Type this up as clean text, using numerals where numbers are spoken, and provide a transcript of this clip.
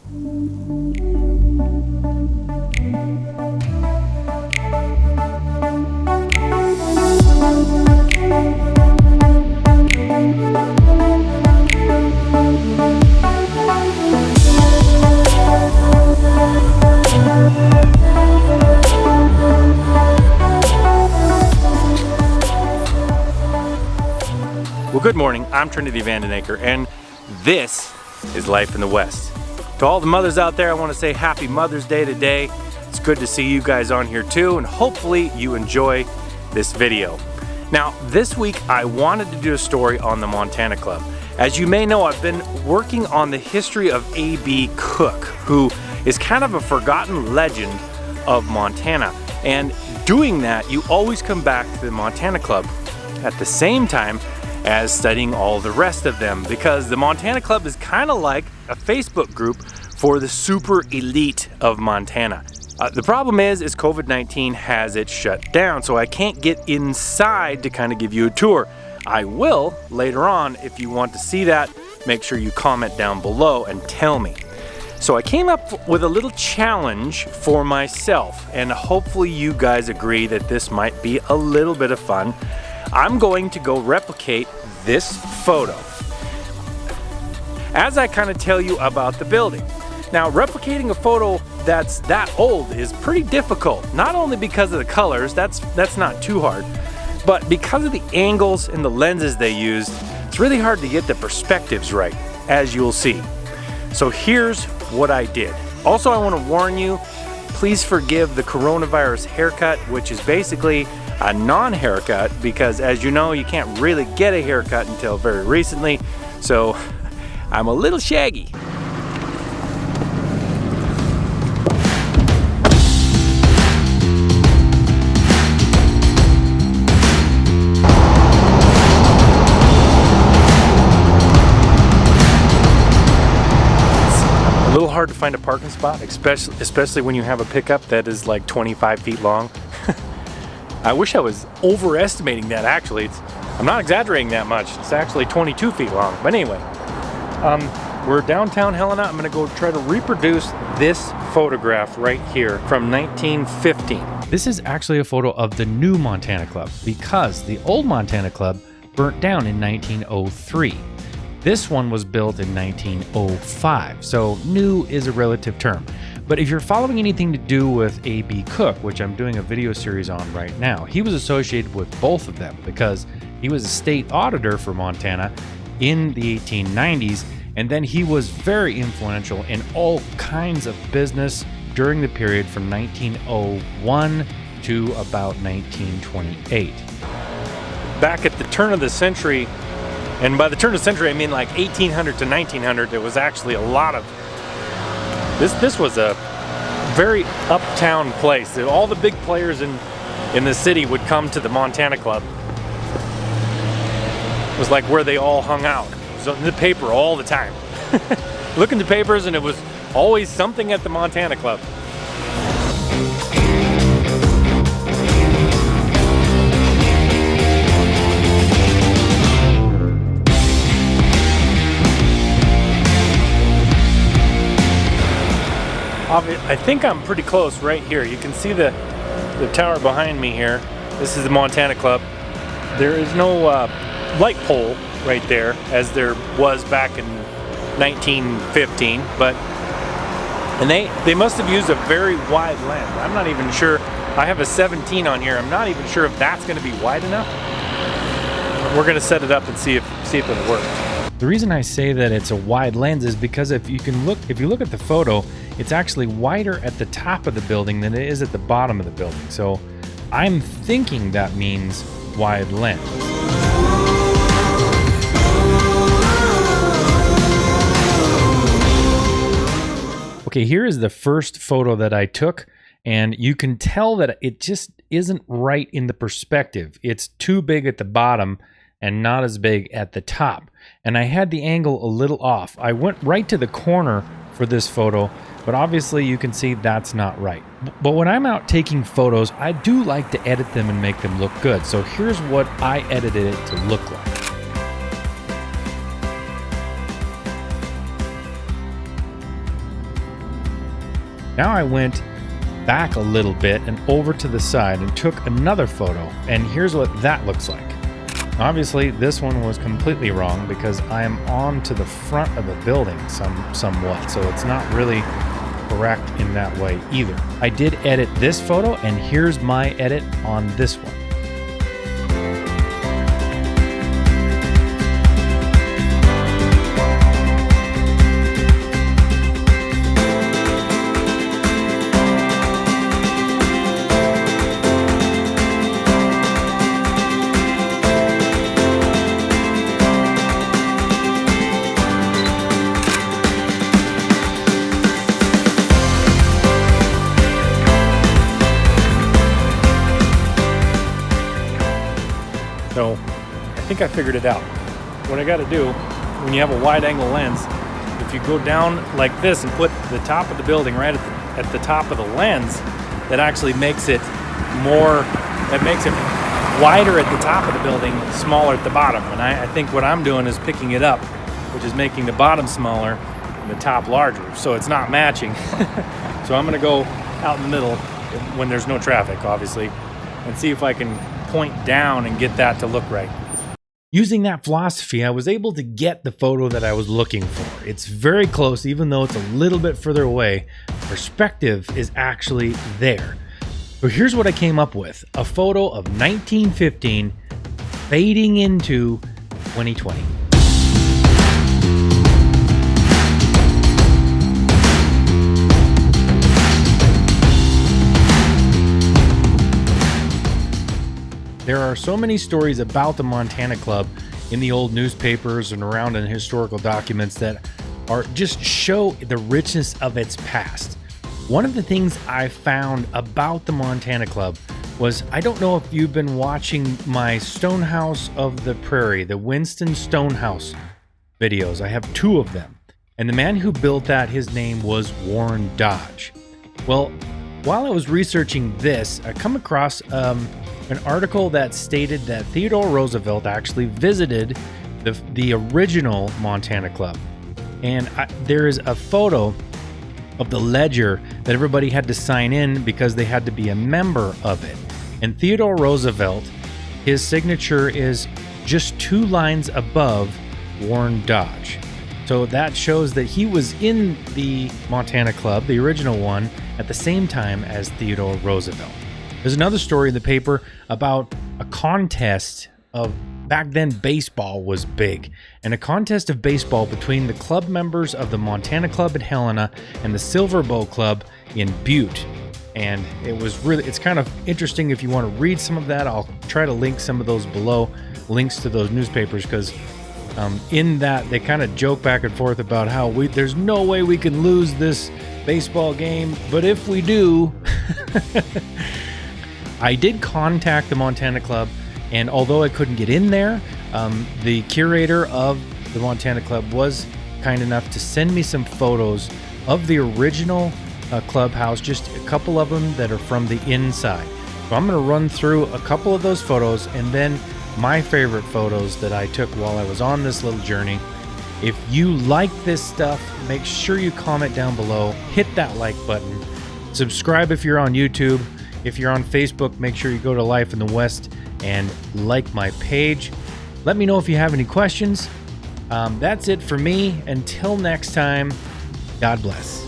Well, good morning. I'm Trinity Vandenacre, and this is Life in the West. To all the mothers out there, I want to say Happy Mother's Day today. It's good to see you guys on here too, and hopefully you enjoy this video. Now, this week I wanted to do a story on the Montana Club. As you may know, I've been working on the history of A.B. Cook, who is kind of a forgotten legend of Montana. And doing that, you always come back to the Montana Club at the same time as studying all the rest of them, because the Montana Club is kind of like a Facebook group for the super elite of Montana. The problem is COVID-19 has it shut down, so I can't get inside to kind of give you a tour. I will later on. If you want to see that, make sure you comment down below and tell me. So I came up with a little challenge for myself, and hopefully you guys agree that this might be a little bit of fun. I'm going to go replicate this photo as I kind of tell you about the building. Now, replicating a photo that's that old is pretty difficult, not only because of the colors, that's not too hard, but because of the angles and the lenses they used. It's really hard to get the perspectives right, as you'll see. So here's what I did. Also, I want to warn you, please forgive the coronavirus haircut, which is basically a non-haircut, because as you know, you can't really get a haircut until very recently, so I'm a little shaggy. It's a little hard to find a parking spot, especially when you have a pickup that is like 25 feet long. I wish I was overestimating that, actually. I'm not exaggerating that much. It's actually 22 feet long. But anyway, we're downtown Helena. I'm gonna go try to reproduce this photograph right here from 1915. This is actually a photo of the new Montana Club, because the old Montana Club burnt down in 1903. This one was built in 1905, so new is a relative term. But if you're following anything to do with A.B. Cook, which I'm doing a video series on right now, he was associated with both of them because he was a state auditor for Montana in the 1890s, and then he was very influential in all kinds of business during the period from 1901 to about 1928. Back at the turn of the century, and by the turn of the century I mean like 1800 to 1900, there was actually a lot of This was a very uptown place. All the big players in the city would come to the Montana Club. It was like where they all hung out. It was in the paper all the time. Look in the papers and it was always something at the Montana Club. I think I'm pretty close right here. You can see the tower behind me here. This is the Montana Club. There is no light pole right there as there was back in 1915, and they must have used a very wide lens. I'm not even sure. I have a 17 on here. I'm not even sure if that's going to be wide enough. We're going to set it up and see if it'll work. The reason I say that it's a wide lens is because if you look at the photo, it's actually wider at the top of the building than it is at the bottom of the building. So I'm thinking that means wide lens. Okay, here is the first photo that I took, and you can tell that it just isn't right in the perspective. It's too big at the bottom and not as big at the top. And I had the angle a little off. I went right to the corner for this photo, but obviously you can see that's not right. But when I'm out taking photos, I do like to edit them and make them look good. So here's what I edited it to look like. Now I went back a little bit and over to the side and took another photo, and here's what that looks like. Obviously, this one was completely wrong because I am on to the front of the building somewhat, so it's not really correct in that way either. I did edit this photo, and here's my edit on this one. So I think I figured it out. What I got to do when you have a wide angle lens, if you go down like this and put the top of the building right at the top of the lens, that actually makes it wider at the top of the building, smaller at the bottom. And I think what I'm doing is picking it up, which is making the bottom smaller and the top larger. So it's not matching. So I'm gonna go out in the middle when there's no traffic, obviously, and see if I can point down and get that to look right. Using that philosophy, I was able to get the photo that I was looking for. It's very close, even though it's a little bit further away. Perspective is actually there. So here's what I came up with. A photo of 1915 fading into 2020. There are so many stories about the Montana Club in the old newspapers and around in historical documents that are just show the richness of its past. One of the things I found about the Montana Club was, I don't know if you've been watching my Stonehouse of the Prairie, the Winston Stonehouse videos. I have 2 of them. And the man who built that, his name was Warren Dodge. Well, while I was researching this, I come across an article that stated that Theodore Roosevelt actually visited the original Montana Club. And there is a photo of the ledger that everybody had to sign in because they had to be a member of it. And Theodore Roosevelt, his signature is just 2 lines above Warren Dodge. So that shows that he was in the Montana Club, the original one, at the same time as Theodore Roosevelt. There's another story in the paper about a contest of, back then baseball was big, and a contest of baseball between the club members of the Montana Club at Helena and the Silver Bow Club in Butte. And it's kind of interesting. If you want to read some of that, I'll try to link some of those below, links to those newspapers, because in that they kind of joke back and forth about how there's no way we can lose this baseball game, but if we do. I did contact the Montana Club, and although I couldn't get in there, the curator of the Montana Club was kind enough to send me some photos of the original clubhouse, just a couple of them that are from the inside. So I'm going to run through a couple of those photos, and then my favorite photos that I took while I was on this little journey. If you like this stuff, make sure you comment down below, hit that like button, subscribe if you're on YouTube. If you're on Facebook, make sure you go to Life in the West and like my page. Let me know if you have any questions. That's it for me. Until next time, God bless.